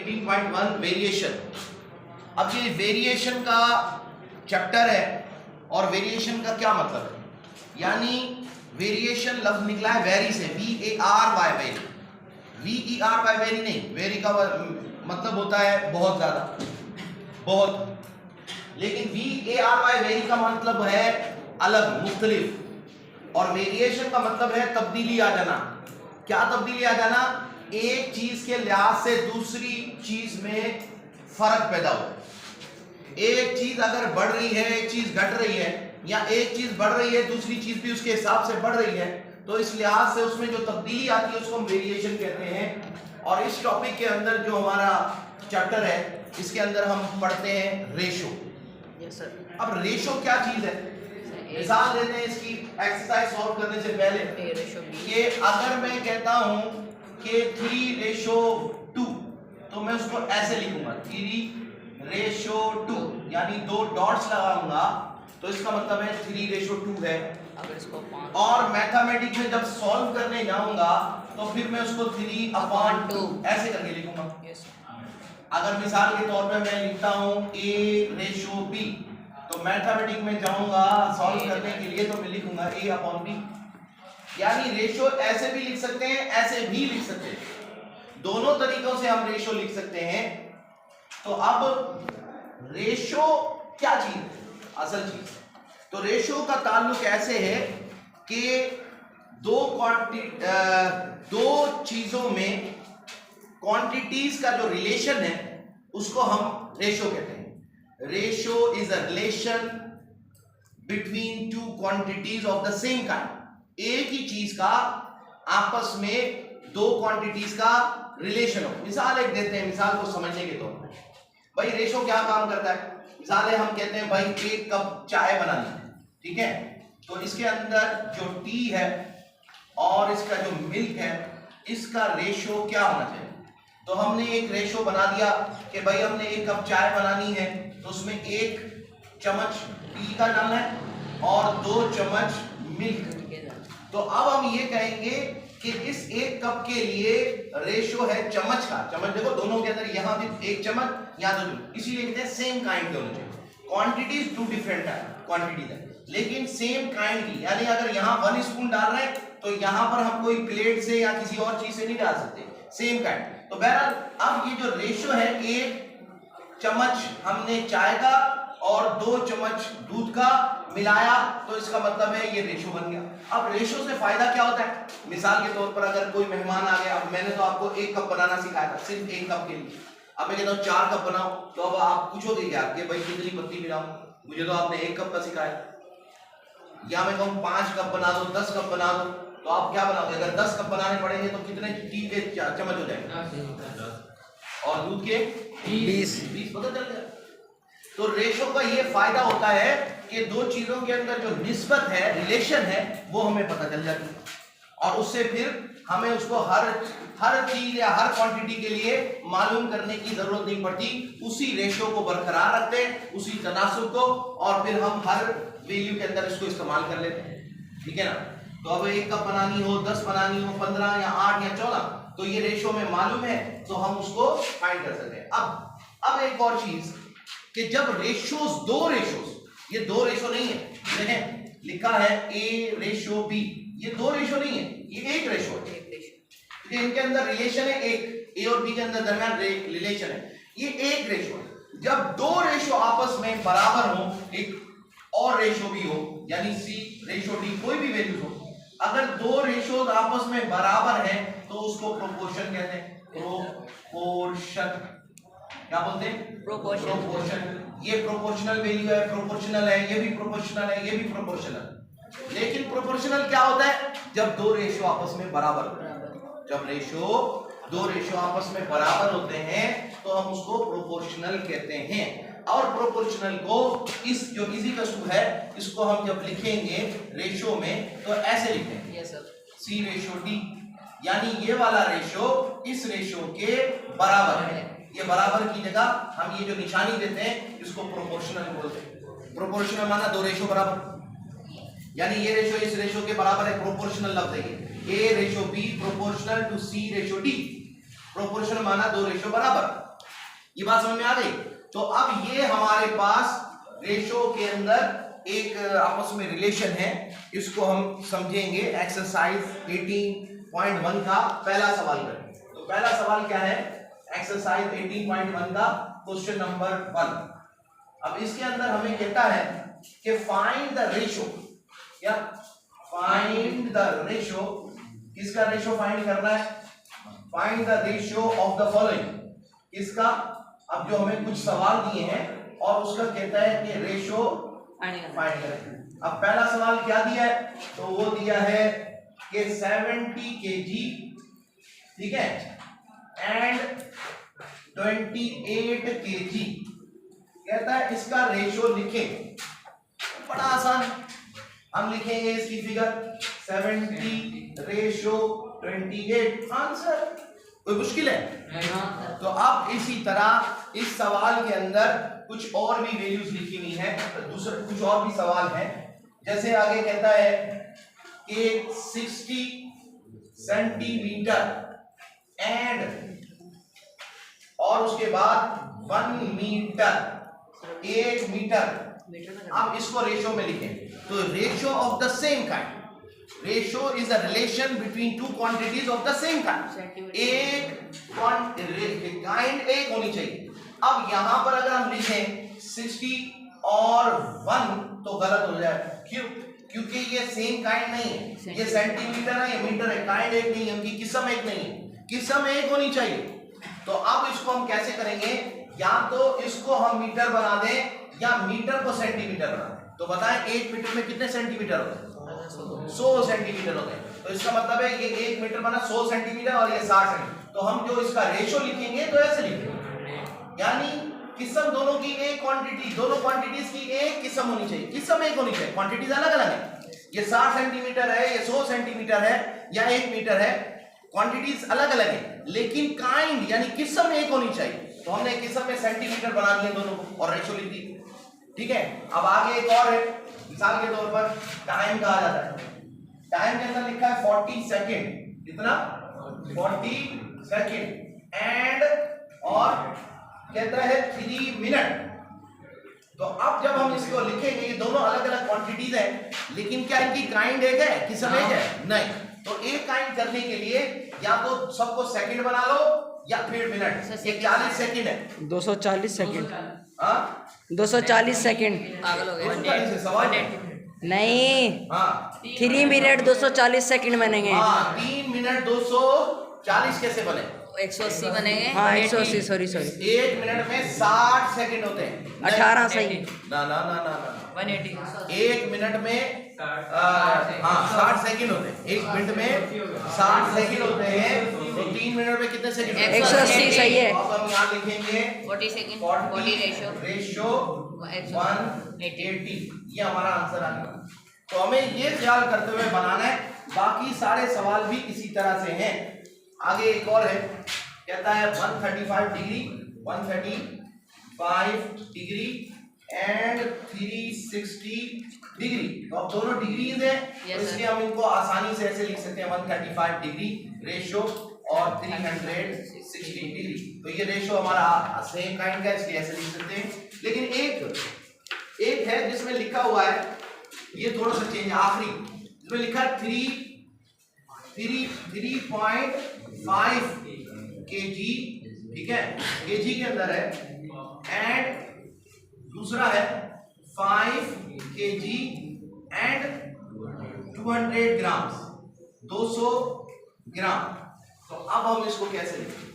18.1 variation. अब ये variation का चैप्टर है और वेरिएशन का क्या मतलब है, यानी वेरिएशन लफ्ज निकला है वेरी से, VARY वेरी, VERY वेरी नहीं, वेरी का मतलब होता है बहुत ज्यादा, बहुत, लेकिन VARY वेरी का मतलब है अलग, मुख्तलिफ, और वेरिएशन का मतलब है तब्दीली आ जाना। क्या तब्दीली आ जाना? एक चीज के लिहाज से दूसरी चीज में फर्क पैदा हो। एक चीज अगर बढ़ रही है, एक चीज घट रही है, या एक चीज बढ़ रही है दूसरी चीज भी उसके हिसाब से बढ़ रही है, तो इस लिहाज से उसमें जो तब्दीली आती है उसको हम वेरिएशन कहते हैं। और इस टॉपिक के अंदर जो हमारा चैप्टर है इसके अंदर हम पढ़ते हैं रेशो। Yes sir. अब रेशो क्या चीज है, मिसाल देते हैं इसकी एक्सरसाइज सॉल्व करने से पहले कि अगर मैं कहता हूं कि 3:2, तो मैं उसको ऐसे लिखूंगा 3:2, यानी 2 डॉट्स लगाऊंगा तो इसका मतलब है 3:2 है। अगर इसको और मैथमेटिक्स में जब सॉल्व करने जाऊंगा तो फिर मैं उसको 3/2 ऐसे करके लिखूंगा। अगर मिसाल के तौर पे मैं लिखता हूं A:B, तो मैथमेटिक्स में जाऊंगा सॉल्व करने के लिए तो मैं लिखूंगा A/B। यानी रेशो ऐसे भी लिख सकते हैं, ऐसे भी लिख सकते हैं, दोनों तरीकों से हम रेशो लिख सकते हैं। तो अब रेशो क्या चीज है, असल चीज? तो रेशो का ताल्लुक ऐसे है कि दो चीजों में क्वांटिटीज का जो रिलेशन है उसको हम रेशो कहते हैं। Ratio is a relation between two quantities of the same kind. एक ही चीज का आपस में दो क्वांटिटीज का रिलेशन हो। मिसाल एक देते हैं, मिसाल को समझने के तौर पर, भाई रेशो क्या काम करता है? मिसाल है, हम कहते हैं भाई 1 कप चाय बनानी है, ठीक है, तो इसके अंदर जो टी है और इसका जो मिल्क है इसका रेशो क्या होना चाहिए? तो हमने एक रेशो बना दिया कि भाई हमने 1 कप चाय बनानी है तो उसमें 1 चम्मच टी का डालना है और 2 चम्मच मिल्क। तो अब हम ये कहेंगे कि इस 1 कप के लिए रेशो है चम्मच का, चम्मच देखो दोनों के अंदर, यहां भी 1 चम्मच, यहां 2, इसीलिए कहते हैं सेम काइंड के होने चाहिए। क्वांटिटीज 2 डिफरेंट है, क्वांटिटीज है लेकिन सेम काइंड की, यानी अगर यहां 1 स्पून डाल रहे हैं तो यहां पर हम कोई प्लेट से या किसी और चीज से नहीं डाल सकते, सेम काइंड। तो बहरहाल अब ये जो रेशो है, 1 चम्मच हमने चाय का और 2 चम्मच दूध का मिलाया तो इसका मतलब है ये रेशो बन गया। अब रेशो से फायदा क्या होता है? मिसाल के तौर पर अगर कोई मेहमान आ गया, अब मैंने तो आपको 1 कप बनाना सिखाया था, सिर्फ 1 कप के लिए, अब मैं कहता हूँ 4 कप बनाओ, तो अब आप पूछोगे क्या कि भाई कितनी पत्ती मिलाऊं? मुझे तो आपने 1 कप का सिखाया। या मैं कहूँ 5 कप बना दो, 10 कप बना दो, तो आप क्या बनाओगे? अगर 10 कप बनाने पड़ेंगे तो कितने टी के चम्मच हो जाएंगे और दूध के 20 पता चल गया। तो रेशो का ये फायदा होता है कि दो चीजों के अंदर जो निस्बत है, रिलेशन है, वो हमें पता चल जाती है और उससे फिर हमें उसको हर चीज या हर क्वांटिटी के लिए मालूम करने की जरूरत नहीं पड़ती। उसी रेशो को बरकरार रखते हैं, उसी तनासुब को, और फिर हम हर वैल्यू के अंदर इसको इस्तेमाल कर लेते हैं, ठीक है ना। तो अब 1 कप बनानी हो, 10 बनानी हो, 15 या 8 या 14, तो ये रेशो में मालूम है तो हम उसको फाइंड कर सकते हैं। अब एक और चीज कि जब रेशोस, दो रेशोस, ये 2 रेशो नहीं है, देखें लिखा है A:B, ये 2 रेशो नहीं है, ये 1 रेशो है। इनके अंदर रिलेशन है, एक A और B के अंदर दरमियान रिलेशन है, ये 1 रेशो है। जब 2 रेशो आपस में बराबर हो, एक और रेशो भी हो, यानी C:D, कोई भी वैल्यू हो, अगर 2 रेशो आपस में बराबर है तो उसको प्रोपोर्शन कहते हैं। प्रोपोर्शन क्या बोलते हैं? प्रोपोर्शन। ये प्रोपोर्शनल वैल्यू है, प्रोपोर्शनल है, ये भी प्रोपोर्शनल है, ये भी प्रोपोर्शनल। लेकिन प्रोपोर्शनल क्या होता है? जब 2 रेशो आपस में बराबर होते हैं। जब 2 रेशो आपस में बराबर होते हैं तो हम उसको प्रोपोर्शनल कहते हैं। और प्रोपोर्शनल को इस जो इक्वल है, इसको हम जब लिखेंगे रेशो में तो ऐसे लिखेंगे, C:D, यानी ये वाला रेशो इस रेशो के बराबर है। ये बराबर की जगह हम ये जो निशानी देते हैं इसको प्रोपोर्शनल बोलते हैं। प्रोपोर्शनल माना 2 रेशो बराबर, यानी ये रेशो इस रेशो के बराबर है, प्रोपोर्शनल लफ्ज है ये। A:B proportional to C:D, proportional माना 2 रेशो बराबर। ये बात समझ में आ गई? तो अब ये हमारे पास रेशो के अंदर एक आपस में रिलेशन है, इसको हम समझेंगे एक्सरसाइज 18.1 का पहला सवाल करें। तो पहला सवाल क्या है? एक्सरसाइज 18.1 का क्वेश्चन नंबर 1। अब इसके अंदर हमें कहता है कि फाइंड द रेशो, या फाइंड द रेशो, किसका रेशो फाइंड करना है? Find the ratio of the following, किसका? अब जो हमें कुछ सवाल दिए हैं और उसका कहता है कि रेशो फाइंड करें। अब पहला सवाल क्या दिया है? तो वो दिया है कि 70 kg, ठीक है, एंड 28 kg, कहता है इसका रेशो लिखें। बड़ा आसान, हम लिखेंगे इसकी फिगर 70 रेशो 28, आंसर। कोई मुश्किल है? तो अब इसी तरह इस सवाल के अंदर कुछ और भी वैल्यूज लिखी हुई है, दूसरा कुछ और भी सवाल है। जैसे आगे कहता है कि 60 सेंटीमीटर एंड, और उसके बाद 1 मीटर, 1 मीटर। अब इसको रेशो में लिखें, तो ratio of the same kind, ratio is the relation between two quantities of the same kind. एक काइंड एक होनी चाहिए। अब यहां पर अगर हम लिखें 60 और 1 तो गलत हो जाए, क्यों? क्योंकि ये सेम काइंड नहीं है, ये सेंटीमीटर है, ये मीटर है, काइंड एक नहीं है, उनकी किस्म एक नहीं है, किस्म एक होनी चाहिए। तो अब इसको हम कैसे करेंगे? या तो इसको हम मीटर बना दें या मीटर को सेंटीमीटर बना दें। तो बताएं 1 मीटर में कितने सेंटीमीटर होते हैं? 100 सेंटीमीटर होते हैं। तो इसका मतलब है ये 1 मीटर बना 100 सेंटीमीटर और ये 60 सेंटीमीटर। तो हम जो इसका रेशो लिखेंगे तो ऐसे लिखेंगे, यानी किस्म दोनों की एक क्वांटिटी, दोनों क्वांटिटीज की एक किस्म होनी चाहिए, किस्म एक होनी चाहिए, क्वांटिटीज अलग अलग है। ये 60 सेंटीमीटर है, ये 100 सेंटीमीटर है या 1 मीटर है, क्वांटिटीज अलग अलग है, लेकिन काइंड यानी किस्म एक होनी चाहिए। तो हमने किस्म में सेंटीमीटर बना दिए दोनों को और रेशो लिख दी, ठीक है। अब आगे एक और है, मिसाल के तौर पर टाइम कहा जाता है। टाइम के अंदर लिखा है 40 सेकेंड, कितना? 40 सेकेंड एंड, और कहता है 3 मिनट। तो अब जब हम इसको लिखेंगे, ये दोनों अलग अलग क्वांटिटीज हैं, लेकिन क्या इनकी काइंड एक है, किस्म एक है? नहीं। तो एक काइंड करने के लिए या तो सबको सेकंड बना लो या फिर मिनट। ये 40 सेकंड है, 240 सेकंड, हाँ 240 सेकंड पागल हो गए। 240 से सवाल नहीं, हाँ 3 मिनट 240 सेकंड बनेंगे। हाँ 3 मिनट 240 कैसे बने? 180 बनेंगे। हाँ 180, सॉरी 1 मिनट में 60 सेकंड होते हैं। 18 सही। ना ना ना ना ना 180। 1 मिनट में हाँ 60 सेकंड होते हैं। 1 मिनट में 60 सेकंड होते हैं, तो 3 मिनट में कितने सेकंड? 180 सही है। अब हम यहाँ लिखेंगे 40 सेकंड, 40 रेशो रेशो 180, ये हमारा आंसर आ गया। तो हमें ये ख्याल करते हुए बनाना है, बाकी सारे सवाल भी इसी तरह से हैं। आगे एक और है, कहता है 135 डिग्री, 135 डिग्री एंड 360 डिग्री। तो अब दोनों डिग्रीज हैं, तो इसलिए हम इनको आसानी से ऐसे लिख सकते हैं 135 डिग्री रेशो और 360 डिग्री। तो ये रेशो हमारा सेम काइंड का, इसलिए ऐसे लिख सकते हैं। लेकिन एक है जिसमें लिखा हुआ है, ये थोड़ा सा चेंज, आखिरी इसमें लिखा है 3.5 kg, ठीक है, kg के अंदर है, एंड दूसरा है 5 kg एंड 200 ग्राम, 200 ग्राम। तो अब हम इसको कैसे लिखें?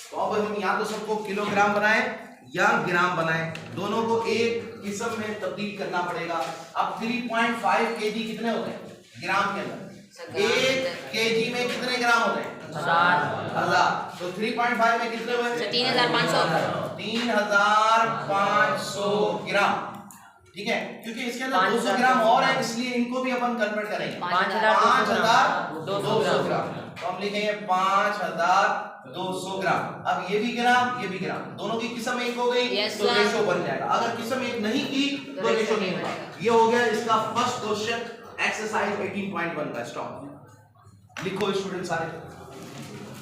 तो अब हम या तो सबको किलोग्राम बनाएं या ग्राम बनाएं, दोनों को एक किस्म में तब्दील करना पड़ेगा। अब 3.5 kg कितने होते हैं ग्राम के अंदर? 1 kg में कितने ग्राम होते हैं? 1000। तो 3.5 में कितने हुए? 3500। 3500 ग्राम, ठीक है, क्योंकि इसके अंदर 200 ग्राम और है, इसलिए इनको भी अपन कन्वर्ट करेंगे 5200 ग्राम। तो हम लिखेंगे 5200 ग्राम। अब ये भी ग्राम, ये भी ग्राम, दोनों की किस्म एक हो गई, तो रेशो बन जाएगा। अगर किस्म एक नहीं की तो रेशो नहीं होगा। ये हो गया इसका फर्स्ट क्वेश्चन, एक्सरसाइज 18.1 का। स्टॉप लिखो स्टूडेंट सारे।